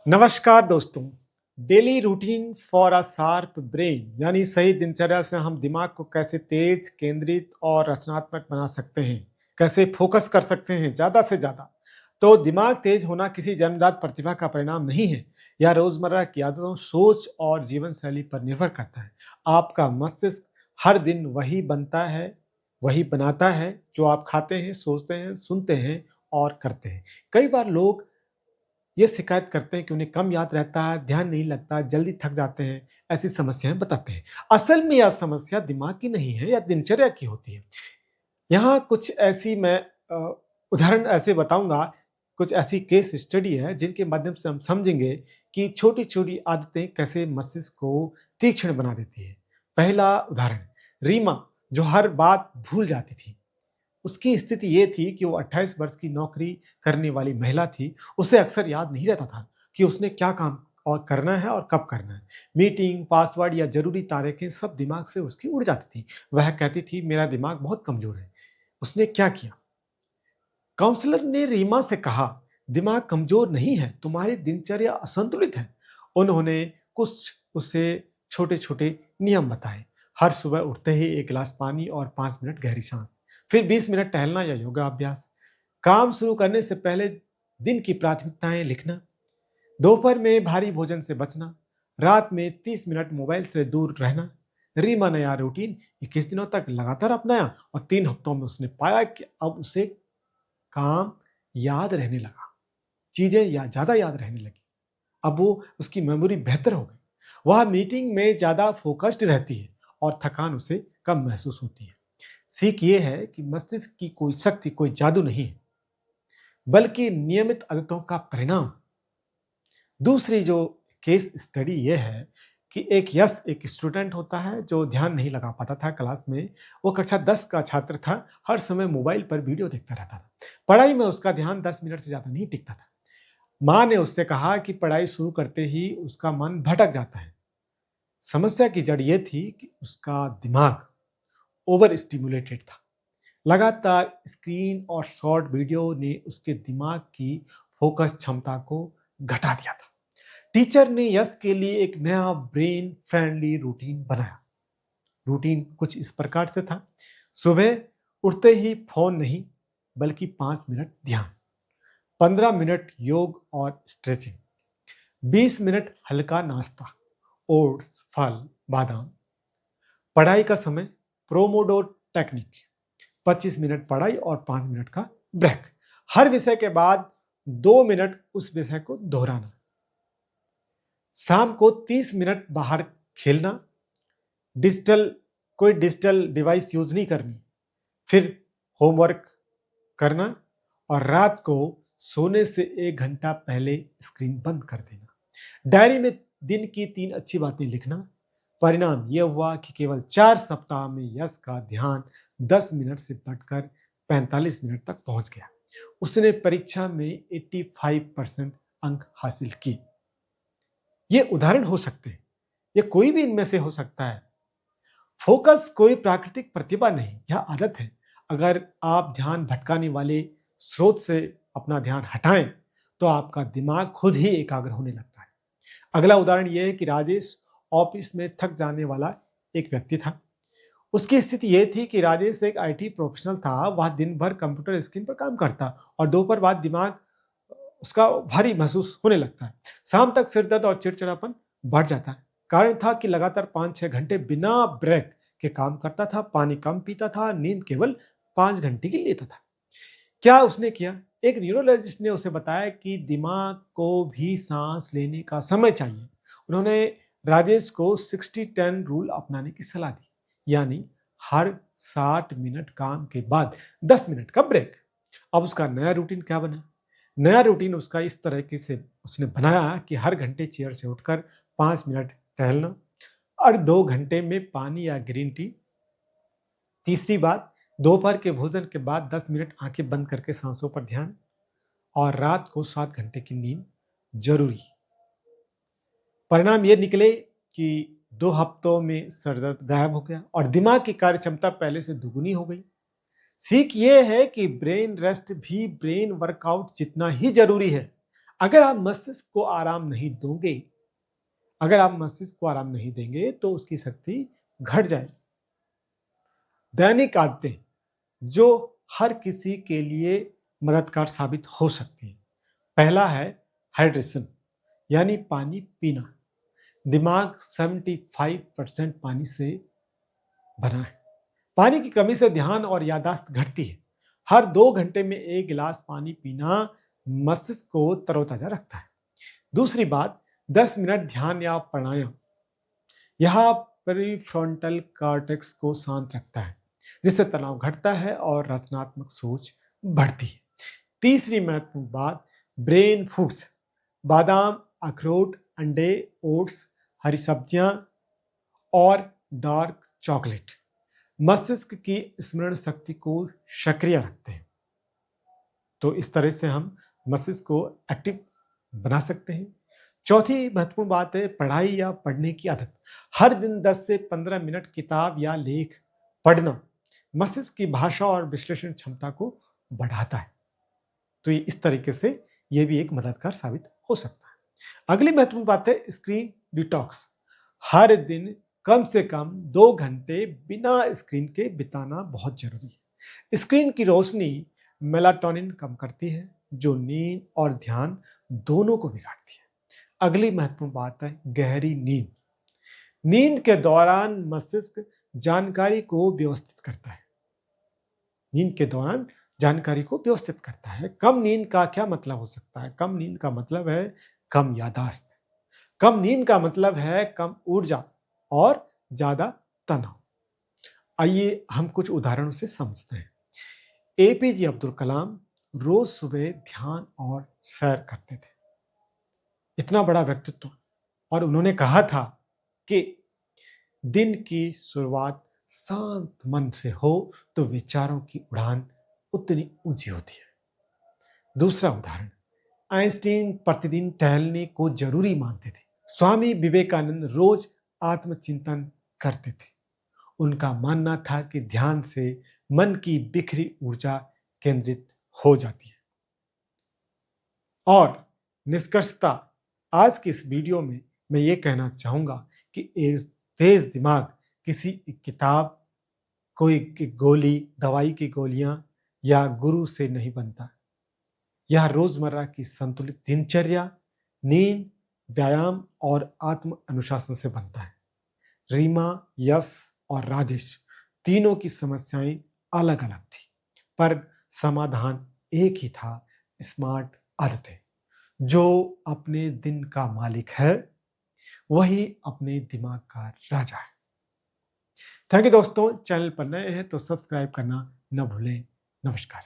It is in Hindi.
नमस्कार दोस्तों। Daily routine for a sharp brain यानी सही दिनचर्या से हम दिमाग को कैसे तेज, केंद्रित और रचनात्मक बना सकते हैं, कैसे फोकस कर सकते हैं ज़्यादा से ज़्यादा। तो दिमाग तेज होना किसी जन्मजात प्रतिभा का परिणाम नहीं है। यह रोज़मर्रा की आदतों, सोच और जीवन शैली पर निर्भर करता है। आपका मस्तिष्क हर दिन वही बनता है, वही बनाता है जो आप खाते हैं, सोचते हैं, सुनते हैं और करते हैं। कई बार लोग ये शिकायत करते हैं कि उन्हें कम याद रहता है, ध्यान नहीं लगता, जल्दी थक जाते हैं, ऐसी समस्याएँ बताते हैं। असल में यह समस्या दिमाग की नहीं है, यह दिनचर्या की होती है। यहाँ कुछ ऐसी मैं उदाहरण ऐसे बताऊँगा, कुछ ऐसी केस स्टडी है जिनके माध्यम से हम समझेंगे कि छोटी-छोटी आदतें कैसे मस्तिष्क को तीक्ष्ण बना देती है। पहला उदाहरण, रीमा जो हर बात भूल जाती थी। उसकी स्थिति ये थी कि वो 28 वर्ष की नौकरी करने वाली महिला थी। उसे अक्सर याद नहीं रहता था कि उसने क्या काम और करना है और कब करना है। मीटिंग, पासवर्ड या ज़रूरी तारीखें सब दिमाग से उसकी उड़ जाती थी। वह कहती थी, "मेरा दिमाग बहुत कमज़ोर है।" उसने क्या किया? काउंसलर ने रीमा से कहा, "दिमाग कमज़ोर नहीं है, तुम्हारी दिनचर्या असंतुलित है।" उन्होंने कुछ उसे छोटे-छोटे नियम बताए। हर सुबह उठते ही 1 गिलास पानी और 5 मिनट गहरी साँस, फिर 20 मिनट टहलना या योगा अभ्यास। काम शुरू करने से पहले दिन की प्राथमिकताएँ लिखना, दोपहर में भारी भोजन से बचना, रात में 30 मिनट मोबाइल से दूर रहना। रीमा ने यह रूटीन 21 दिनों तक लगातार अपनाया और 3 हफ्तों में उसने पाया कि अब उसे काम याद रहने लगा, चीज़ें या ज़्यादा याद रहने लगी। अब वो उसकी मेमोरी बेहतर हो गई। वह मीटिंग में ज़्यादा फोकस्ड रहती है और थकान उसे कम महसूस होती है। सीख ये है कि मस्तिष्क की कोई शक्ति, कोई जादू नहीं है, बल्कि नियमित आदतों का परिणाम। दूसरी जो केस स्टडी ये है कि एक स्टूडेंट होता है जो ध्यान नहीं लगा पाता था क्लास में। वो कक्षा 10 का छात्र था, हर समय मोबाइल पर वीडियो देखता रहता था। पढ़ाई में उसका ध्यान 10 मिनट से ज़्यादा नहीं टिकता था। माँ ने उससे कहा कि पढ़ाई शुरू करते ही उसका मन भटक जाता है। समस्या की जड़ ये थी कि उसका दिमाग ओवर स्टिमुलेटेड था। लगातार स्क्रीन और शॉर्ट वीडियो ने उसके दिमाग की फोकस क्षमता को घटा दिया था। टीचर ने यश के लिए एक नया ब्रेन फ्रेंडली रूटीन बनाया। रूटीन कुछ इस प्रकार से था। सुबह उठते ही फोन नहीं, बल्कि 5 मिनट ध्यान, 15 मिनट योग और स्ट्रेचिंग, 20 मिनट हल्का नाश्ता, ओट्स, फल, बादाम। पढ़ाई का समय प्रोमोडोर टेक्निक, 25 मिनट पढ़ाई और 5 मिनट का ब्रेक। हर विषय के बाद 2 मिनट उस विषय को दोहराना। शाम को 30 मिनट बाहर खेलना, डिजिटल कोई डिजिटल डिवाइस यूज़ नहीं करनी। फिर होमवर्क करना और रात को सोने से 1 घंटा पहले स्क्रीन बंद कर देना। डायरी में दिन की 3 अच्छी बातें लिखना। परिणाम ये हुआ कि केवल 4 सप्ताह में यश का ध्यान 10 मिनट से बढ़कर 45 मिनट तक पहुंच गया। उसने परीक्षा में 85% अंक हासिल किए। ये उदाहरण हो सकते हैं, ये कोई भी इनमें से हो सकता है। फोकस कोई प्राकृतिक प्रतिभा नहीं, यह आदत है। अगर आप ध्यान भटकाने वाले स्रोत से अपना ध्यान हटाएं, तो आपका दिमाग खुद ही एकाग्र होने लगता है। अगला उदाहरण यह है कि राजेश ऑफिस में थक जाने वाला एक व्यक्ति था। उसकी स्थिति यह थी कि राजेश एक आईटी प्रोफेशनल था। वह दिन भर कंप्यूटर स्क्रीन पर काम करता और दोपहर बाद दिमाग उसका भारी महसूस होने लगता है। शाम तक सिर दर्द और चिड़चिड़ापन बढ़ जाता है। कारण था कि लगातार 5-6 घंटे बिना ब्रेक के काम करता था, पानी कम पीता था, नींद केवल 5 घंटे की लेता था। क्या उसने किया? एक न्यूरोलॉजिस्ट ने उसे बताया कि दिमाग को भी सांस लेने का समय चाहिए। उन्होंने राजेश को 60-10 रूल अपनाने की सलाह दी, यानी हर 60 मिनट काम के बाद 10 मिनट का ब्रेक। अब उसका नया रूटीन क्या बना? नया रूटीन उसका इस तरीके से उसने बनाया कि हर घंटे चेयर से उठकर 5 मिनट टहलना और 2 घंटे में पानी या ग्रीन टी। तीसरी बात, दोपहर के भोजन के बाद 10 मिनट आंखें बंद करके सांसों पर ध्यान और रात को 7 घंटे की नींद जरूरी। परिणाम ये निकले कि 2 हफ्तों में सर दर्द गायब हो गया और दिमाग की कार्य क्षमता पहले से दुगुनी हो गई। सीख ये है कि ब्रेन रेस्ट भी ब्रेन वर्कआउट जितना ही जरूरी है। अगर आप मस्तिष्क को आराम नहीं दोगे, अगर आप मस्तिष्क को आराम नहीं देंगे तो उसकी शक्ति घट जाएगी। दैनिक आदतें जो हर किसी के लिए मददगार साबित हो सकती हैं। पहला है हाइड्रेशन, यानी पानी पीना। दिमाग 75% पानी से बना है। पानी की कमी से ध्यान और याददाश्त घटती है। हर 2 घंटे में 1 गिलास पानी पीना मस्तिष्क को तरोताजा रखता है। दूसरी बात, 10 मिनट ध्यान या प्राणायाम। यह प्रीफ्रंटल कॉर्टेक्स को शांत रखता है, जिससे तनाव घटता है और रचनात्मक सोच बढ़ती है। तीसरी महत्वपूर्ण बात, ब्रेन फूड्स। बादाम, अखरोट, अंडे, ओट्स, हरी सब्जियां और डार्क चॉकलेट मस्तिष्क की स्मरण शक्ति को सक्रिय रखते हैं। तो इस तरह से हम मस्तिष्क को एक्टिव बना सकते हैं। चौथी महत्वपूर्ण बात है पढ़ाई या पढ़ने की आदत। हर दिन 10 से 15 मिनट किताब या लेख पढ़ना मस्तिष्क की भाषा और विश्लेषण क्षमता को बढ़ाता है। तो ये इस तरीके से ये भी एक मददगार साबित हो सकता है। अगली महत्वपूर्ण बात है स्क्रीन डिटॉक्स। हर दिन कम से कम 2 घंटे बिना स्क्रीन के बिताना बहुत जरूरी है। स्क्रीन की रोशनी मेलाटोनिन कम करती है, जो नींद और ध्यान दोनों को बिगाड़ती है। अगली महत्वपूर्ण बात है गहरी नींद। नींद के दौरान मस्तिष्क जानकारी को व्यवस्थित करता है। नींद के दौरान जानकारी को व्यवस्थित करता है। कम नींद का क्या मतलब हो सकता है? कम नींद का मतलब है कम याददाश्त। कम नींद का मतलब है कम ऊर्जा और ज्यादा तनाव। आइए हम कुछ उदाहरणों से समझते हैं। एपीजे अब्दुल कलाम रोज सुबह ध्यान और सैर करते थे। इतना बड़ा व्यक्तित्व, और उन्होंने कहा था कि दिन की शुरुआत शांत मन से हो तो विचारों की उड़ान उतनी ऊंची होती है। दूसरा उदाहरण, आइंस्टीन प्रतिदिन टहलने को जरूरी मानते थे। स्वामी विवेकानंद रोज आत्मचिंतन करते थे। उनका मानना था कि ध्यान से मन की बिखरी ऊर्जा केंद्रित हो जाती है। और निष्कर्षता आज की इस वीडियो में मैं ये कहना चाहूंगा कि एक तेज दिमाग किसी किताब, कोई की गोली, दवाई की गोलियां या गुरु से नहीं बनता। यह रोजमर्रा की संतुलित दिनचर्या, नींद, व्यायाम और आत्म अनुशासन से बनता है। रीमा, यश और राजेश तीनों की समस्याएं अलग अलग थी, पर समाधान एक ही था, स्मार्ट आदतें। जो अपने दिन का मालिक है वही अपने दिमाग का राजा है। थैंक यू दोस्तों, चैनल पर नए हैं तो सब्सक्राइब करना न भूलें। नमस्कार।